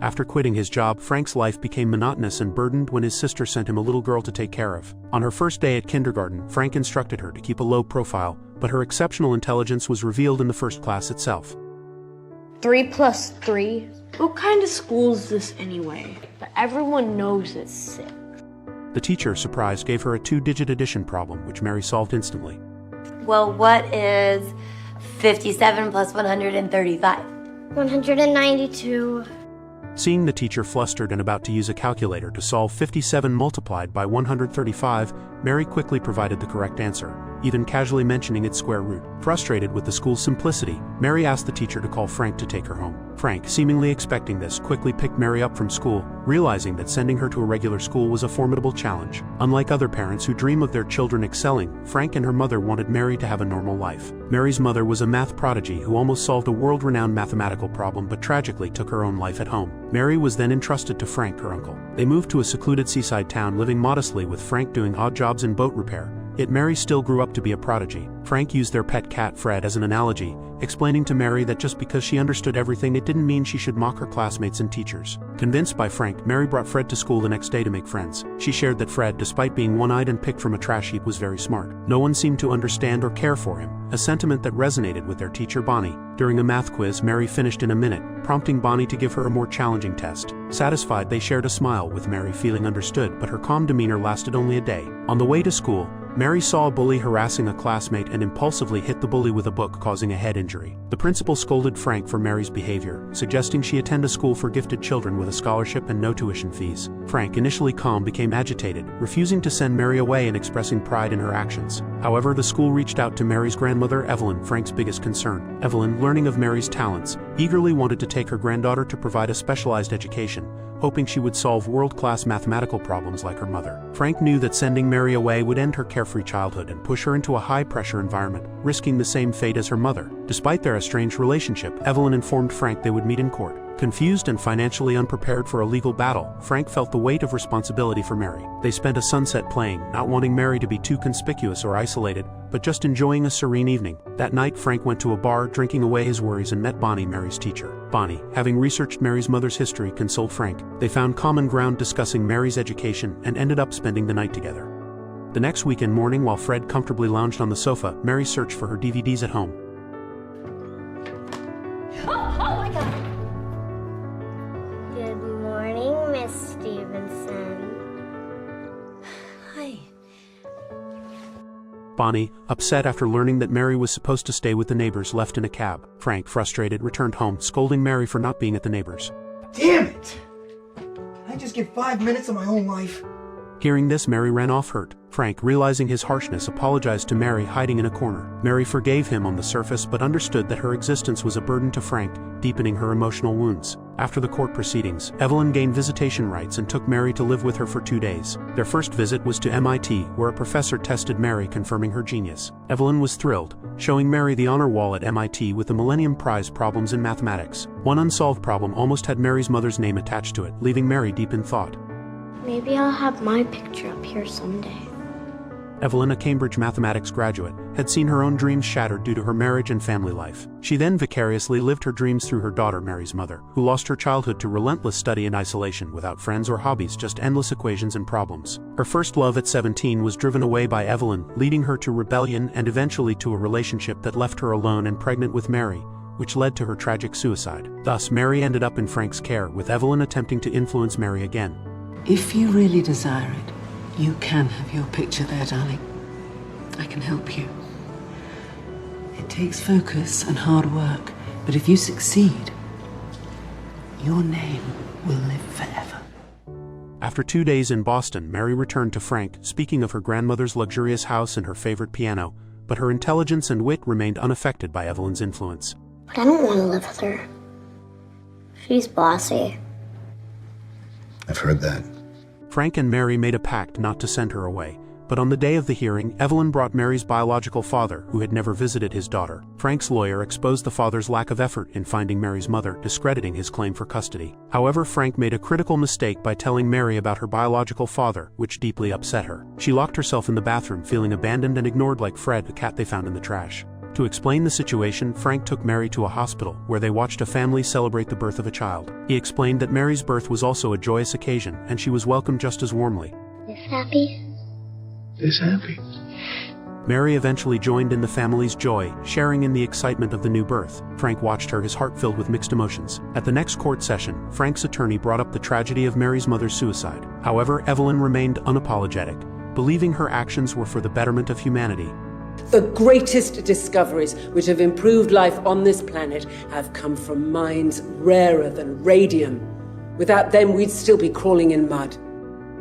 After quitting his job, Frank's life became monotonous and burdened when his sister sent him a little girl to take care of. On her first day at kindergarten, Frank instructed her to keep a low profile, but her exceptional intelligence was revealed in the first class itself. 3 plus 3? What kind of school is this anyway? But everyone knows it's 6. The teacher, surprised, gave her a 2-digit addition problem, which Mary solved instantly. Well, what is 57 plus 135? 192. Seeing the teacher flustered and about to use a calculator to solve 57 multiplied by 135, Mary quickly provided the correct answer, even casually mentioning its square root. Frustrated with the school's simplicity, Mary asked the teacher to call Frank to take her home. Frank, seemingly expecting this, quickly picked Mary up from school, realizing that sending her to a regular school was a formidable challenge. Unlike other parents who dream of their children excelling, Frank and her mother wanted Mary to have a normal life. Mary's mother was a math prodigy who almost solved a world-renowned mathematical problem but tragically took her own life at home. Mary was then entrusted to Frank, her uncle. They moved to a secluded seaside town, living modestly with Frank doing odd jobs in boat repair. Yet Mary still grew up to be a prodigy. Frank used their pet cat Fred as an analogy, explaining to Mary that just because she understood everything, it didn't mean she should mock her classmates and teachers. Convinced by Frank, Mary brought Fred to school the next day to make friends. She shared that Fred, despite being one-eyed and picked from a trash heap, was very smart. No one seemed to understand or care for him, a sentiment that resonated with their teacher Bonnie. During a math quiz, Mary finished in a minute, prompting Bonnie to give her a more challenging test. Satisfied, they shared a smile, with Mary feeling understood, but her calm demeanor lasted only a day. On the way to school, Mary saw a bully harassing a classmate and impulsively hit the bully with a book, causing a head injury. The principal scolded Frank for Mary's behavior, suggesting she attend a school for gifted children with a scholarship and no tuition fees. Frank, initially calm, became agitated, refusing to send Mary away and expressing pride in her actions. However, the school reached out to Mary's grandmother, Evelyn, Frank's biggest concern. Evelyn, learning of Mary's talents, eagerly wanted to take her granddaughter to provide a specialized education, hoping she would solve world-class mathematical problems like her mother. Frank knew that sending Mary away would end her carefree childhood and push her into a high-pressure environment, risking the same fate as her mother. Despite their estranged relationship, Evelyn informed Frank they would meet in court. Confused and financially unprepared for a legal battle, Frank felt the weight of responsibility for Mary. They spent a sunset playing, not wanting Mary to be too conspicuous or isolated, but just enjoying a serene evening. That night, Frank went to a bar, drinking away his worries, and met Bonnie, Mary's teacher. Bonnie, having researched Mary's mother's history, consoled Frank. They found common ground discussing Mary's education and ended up spending the night together. The next weekend morning, while Fred comfortably lounged on the sofa, Mary searched for her DVDs at home. Oh my God! Good morning, Miss Stevenson. Hi. Bonnie, upset after learning that Mary was supposed to stay with the neighbors, left in a cab. Frank, frustrated, returned home, scolding Mary for not being at the neighbors. Damn it! I just get 5 minutes of my own life. Hearing this, Mary ran off hurt. Frank, realizing his harshness, apologized to Mary, hiding in a corner. Mary forgave him on the surface but understood that her existence was a burden to Frank, deepening her emotional wounds. After the court proceedings, Evelyn gained visitation rights and took Mary to live with her for 2 days. Their first visit was to MIT, where a professor tested Mary, confirming her genius. Evelyn was thrilled, showing Mary the honor wall at MIT with the Millennium Prize problems in mathematics. One unsolved problem almost had Mary's mother's name attached to it, leaving Mary deep in thought. Maybe I'll have my picture up here someday. Evelyn, a Cambridge mathematics graduate, had seen her own dreams shattered due to her marriage and family life. She then vicariously lived her dreams through her daughter, Mary's mother, who lost her childhood to relentless study and isolation, without friends or hobbies, just endless equations and problems. Her first love at 17 was driven away by Evelyn, leading her to rebellion and eventually to a relationship that left her alone and pregnant with Mary, which led to her tragic suicide. Thus, Mary ended up in Frank's care, with Evelyn attempting to influence Mary again. If you really desire it, you can have your picture there, darling. I can help you. It takes focus and hard work, but if you succeed, your name will live forever. After 2 days in Boston, Mary returned to Frank, speaking of her grandmother's luxurious house and her favorite piano, but her intelligence and wit remained unaffected by Evelyn's influence. But I don't want to live with her. She's bossy. I've heard that. Frank and Mary made a pact not to send her away, but on the day of the hearing, Evelyn brought Mary's biological father, who had never visited his daughter. Frank's lawyer exposed the father's lack of effort in finding Mary's mother, discrediting his claim for custody. However, Frank made a critical mistake by telling Mary about her biological father, which deeply upset her. She locked herself in the bathroom, feeling abandoned and ignored like Fred, the cat they found in the trash. To explain the situation, Frank took Mary to a hospital, where they watched a family celebrate the birth of a child. He explained that Mary's birth was also a joyous occasion, and she was welcomed just as warmly. This happy? This happy. Mary eventually joined in the family's joy, sharing in the excitement of the new birth. Frank watched her, his heart filled with mixed emotions. At the next court session, Frank's attorney brought up the tragedy of Mary's mother's suicide. However, Evelyn remained unapologetic, believing her actions were for the betterment of humanity. The greatest discoveries which have improved life on this planet have come from minds rarer than radium. Without them, we'd still be crawling in mud.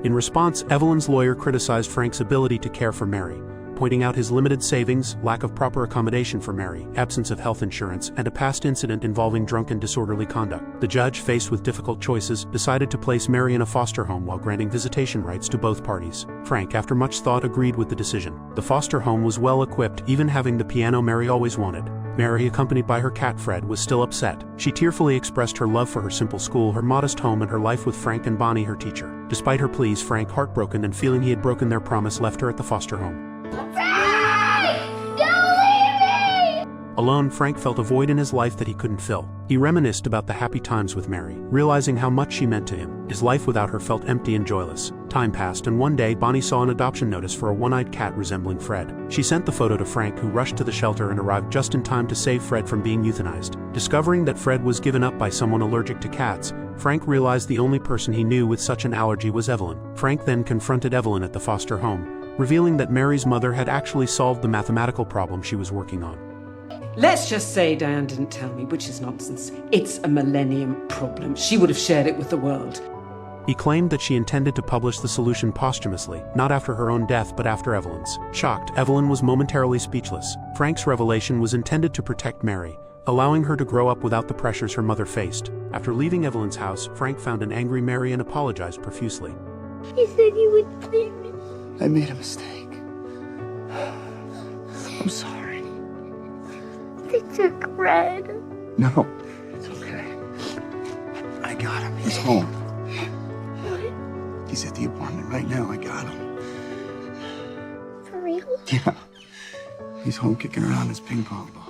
In response, Evelyn's lawyer criticized Frank's ability to care for Mary, pointing out his limited savings, lack of proper accommodation for Mary, absence of health insurance, and a past incident involving drunk and disorderly conduct. The judge, faced with difficult choices, decided to place Mary in a foster home while granting visitation rights to both parties. Frank, after much thought, agreed with the decision. The foster home was well equipped, even having the piano Mary always wanted. Mary, accompanied by her cat Fred, was still upset. She tearfully expressed her love for her simple school, her modest home, and her life with Frank and Bonnie, her teacher. Despite her pleas, Frank, heartbroken and feeling he had broken their promise, left her at the foster home. Alone, Frank felt a void in his life that he couldn't fill. He reminisced about the happy times with Mary, realizing how much she meant to him. His life without her felt empty and joyless. Time passed, and one day, Bonnie saw an adoption notice for a one-eyed cat resembling Fred. She sent the photo to Frank, who rushed to the shelter and arrived just in time to save Fred from being euthanized. Discovering that Fred was given up by someone allergic to cats, Frank realized the only person he knew with such an allergy was Evelyn. Frank then confronted Evelyn at the foster home, revealing that Mary's mother had actually solved the mathematical problem she was working on. Let's just say Diane didn't tell me, which is nonsense. It's a millennium problem. She would have shared it with the world. He claimed that she intended to publish the solution posthumously, not after her own death but after Evelyn's. Shocked, Evelyn was momentarily speechless. Frank's revelation was intended to protect Mary, allowing her to grow up without the pressures her mother faced. After leaving Evelyn's house, Frank found an angry Mary and apologized profusely. You said you would leave me. I made a mistake. I'm sorry. They took Red. No, it's okay. I got him. He's home. What? He's at the apartment right now. I got him. For real? Yeah. He's home kicking around his ping pong ball.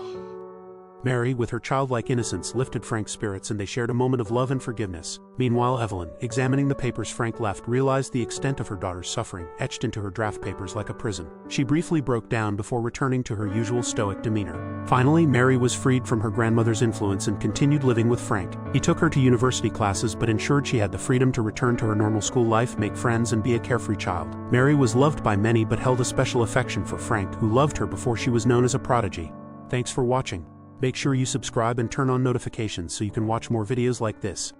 Mary, with her childlike innocence, lifted Frank's spirits and they shared a moment of love and forgiveness. Meanwhile, Evelyn, examining the papers Frank left, realized the extent of her daughter's suffering, etched into her draft papers like a prison. She briefly broke down before returning to her usual stoic demeanor. Finally, Mary was freed from her grandmother's influence and continued living with Frank. He took her to university classes but ensured she had the freedom to return to her normal school life, make friends, and be a carefree child. Mary was loved by many but held a special affection for Frank, who loved her before she was known as a prodigy. Thanks for watching. Make sure you subscribe and turn on notifications so you can watch more videos like this.